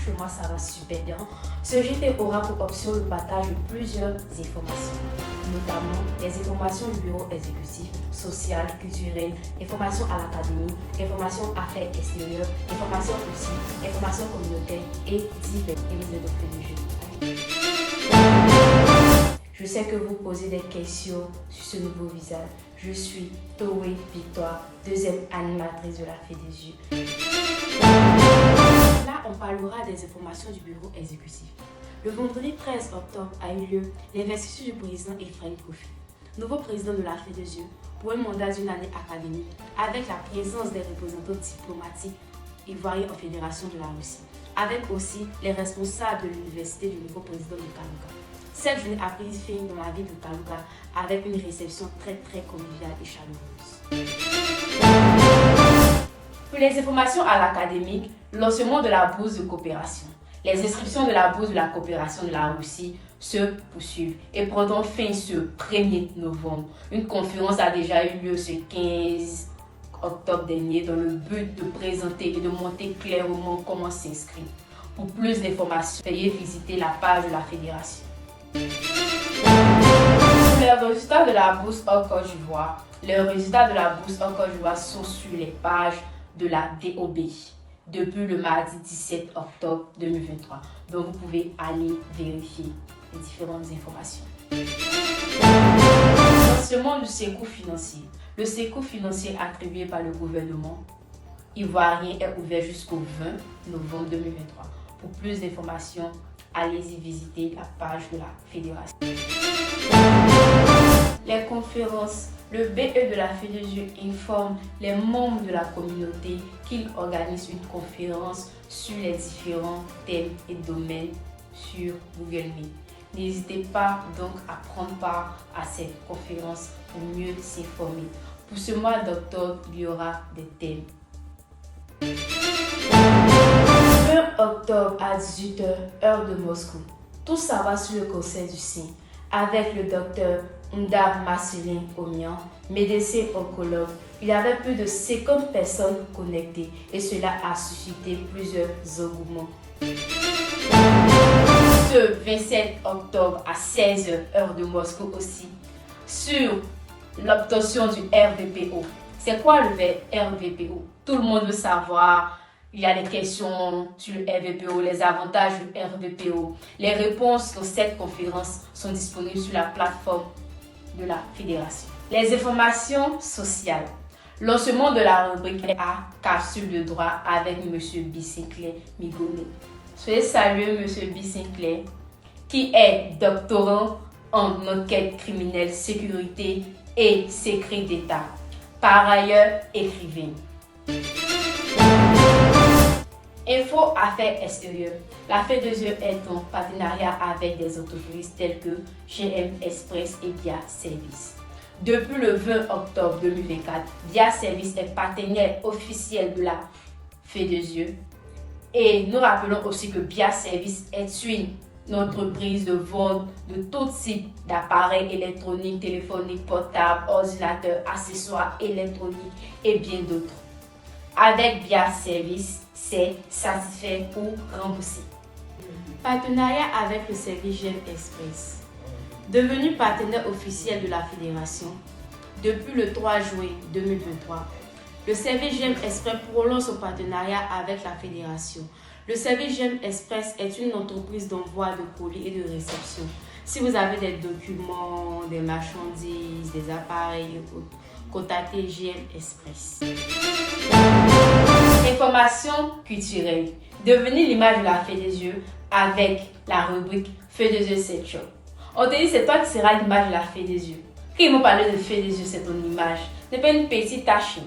que moi ça va super bien. Ce JT aura pour option le partage de plusieurs informations, notamment les informations du bureau exécutif, social, culturel, informations à l'académie, informations affaires extérieures, informations aussi, informations communautaires et divers. Et vous êtes au fait du jeu. Je sais que vous posez des questions sur ce nouveau visage. Je suis Toé Victoire, deuxième animatrice de la Fête des Yeux. Là, on parlera des informations du bureau exécutif. Le vendredi 13 octobre a eu lieu l'investiture du président Ephraim Kofi, nouveau président de la Fête des Yeux, pour un mandat d'une année académique, avec la présence des représentants diplomatiques ivoiriens en Fédération de la Russie, avec aussi les responsables de l'université du nouveau président de Kalouka. Cette journée a pris fin dans la ville de Kalouka avec une réception très conviviale et chaleureuse. Pour les informations à l'académique, lancement de la bourse de coopération. Les inscriptions de la bourse de la coopération de la Russie se poursuivent et prendront fin ce 1er novembre. Une conférence a déjà eu lieu ce 15 octobre dernier dans le but de présenter et de montrer clairement comment s'inscrire. Pour plus d'informations, veuillez visiter la page de la fédération. Les résultats de la bourse en Côte d'Ivoire. Les résultats de la bourse en Côte d'Ivoire sont sur les pages de la DOB depuis le mardi 17 octobre 2023. Donc vous pouvez aller vérifier les différentes informations. Lancement du secours financier. Le secours financier attribué par le gouvernement ivoirien est ouvert jusqu'au 20 novembre 2023. Pour plus d'informations, allez-y visiter la page de la fédération. Les conférences. Le BE de la Fête des Yeux informe les membres de la communauté qu'il organise une conférence sur les différents thèmes et domaines sur Google Meet. N'hésitez pas donc à prendre part à cette conférence pour mieux s'informer. Pour ce mois d'octobre, il y aura des thèmes. 20 octobre à 18h, heure de Moscou. Tout savoir sur le cancer du sein avec le docteur Ndar Marcelin Omian, médecin oncologue. Il y avait plus de 50 personnes connectées et cela a suscité plusieurs engouements. Ce 27 octobre à 16h, heure de Moscou aussi, sur l'obtention du RVPO. C'est quoi le RVPO? Tout le monde veut savoir. Il y a des questions sur le RVPO, les avantages du RVPO. Les réponses dans cette conférence sont disponibles sur la plateforme de la fédération. Les informations sociales. Lancement de la rubrique A, capsule de droit avec M. Bissinclair Migoné. Soyez salué M. Bissinclair, qui est doctorant en enquête criminelle, sécurité et secret d'État. Par ailleurs, écrivain. Info Affaires extérieures. La Fête des Yeux est en partenariat avec des entreprises telles que GM Express et Via Service. Depuis le 20 octobre 2024, Via Service est partenaire officiel de la Fête des Yeux. Et nous rappelons aussi que Via Service est une entreprise de vente de tout type d'appareils électroniques, téléphoniques, portables, ordinateurs, accessoires électroniques et bien d'autres. Avec Via Service, c'est satisfait ou remboursé. Partenariat avec le service GM Express. Devenu partenaire officiel de la fédération depuis le 3 juin 2023, le service GM Express prolonge son partenariat avec la fédération. Le service GM Express est une entreprise d'envoi de colis et de réception. Si vous avez des documents, des marchandises, des appareils et autres, contactez GM Express. Information culturelle. Devenez l'image de la Fête des Yeux avec la rubrique Fête des Yeux, c'est chaud. On te dit, c'est toi qui seras l'image de la Fête des Yeux. Quand ils m'ont parlé de Fête des Yeux, c'est ton image. Ce n'est pas une petite tâche.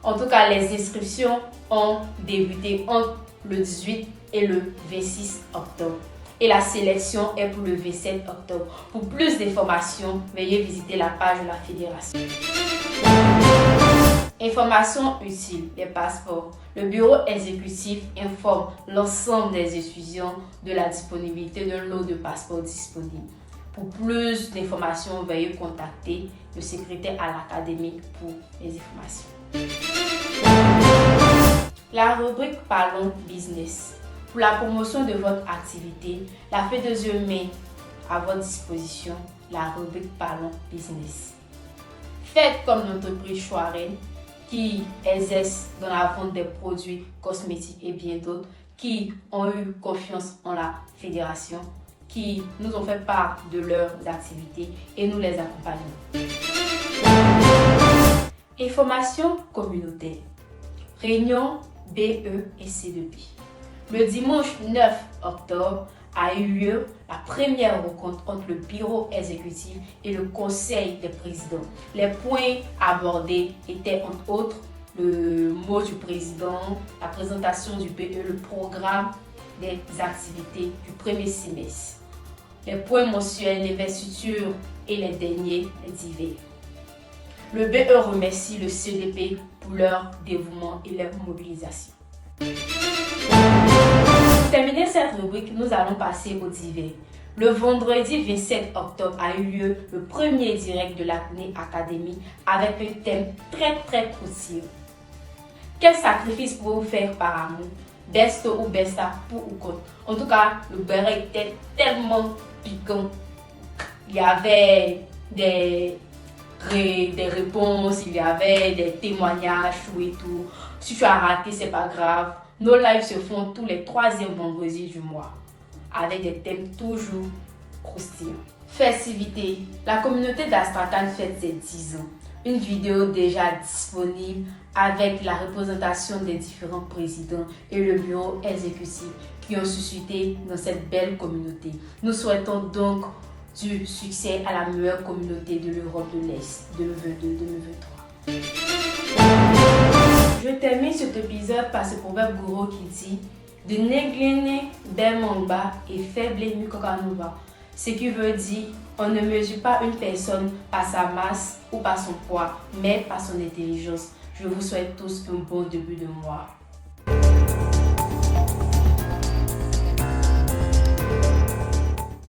En tout cas, les inscriptions ont débuté entre le 18 et le 26 octobre. Et la sélection est pour le 27 octobre. Pour plus d'informations, veuillez visiter la page de la fédération. Informations utiles, les passeports. Le bureau exécutif informe l'ensemble des étudiants de la disponibilité d'un lot de passeports disponibles. Pour plus d'informations, veuillez contacter le secrétaire à l'académique pour les informations. La rubrique Parlons Business. Pour la promotion de votre activité, la F2E met à votre disposition la rubrique Parlons Business. Faites comme l'entreprise Choirène qui exerce dans la vente des produits cosmétiques et bien d'autres, qui ont eu confiance en la fédération, qui nous ont fait part de leurs activités et nous les accompagnons. Information communautaire. Réunion BE et C2P. Le dimanche 9 octobre a eu lieu la première rencontre entre le bureau exécutif et le conseil des présidents. Les points abordés étaient entre autres le mot du président, la présentation du BE, le programme des activités du premier semestre, les points mensuels, les investitures et les derniers, les divers. Le BE remercie le CDP pour leur dévouement et leur mobilisation. Pour terminer cette rubrique, nous allons passer au divers. Le vendredi 27 octobre a eu lieu le premier direct de l'Acné Academy avec un thème très croustillant. Quel sacrifice pouvez-vous faire par amour? Besto ou besta, pour ou contre? En tout cas, le beurre était tellement piquant. Il y avait des réponses, il y avait des témoignages, tout et tout. Si tu as raté, c'est pas grave. Nos lives se font tous les 3e vendredis du mois, avec des thèmes toujours croustillants. Festivités. La communauté d'Astrakhan fête ses 10 ans. Une vidéo déjà disponible avec la représentation des différents présidents et le bureau exécutif qui ont suscité dans cette belle communauté. Nous souhaitons donc du succès à la meilleure communauté de l'Europe de l'Est 2022-2023. Je termine cet épisode par ce proverbe gourou qui dit de néglene belmangba et faible mukokanova, ce qui veut dire on ne mesure pas une personne par sa masse ou par son poids, mais par son intelligence. Je vous souhaite tous un bon début de mois.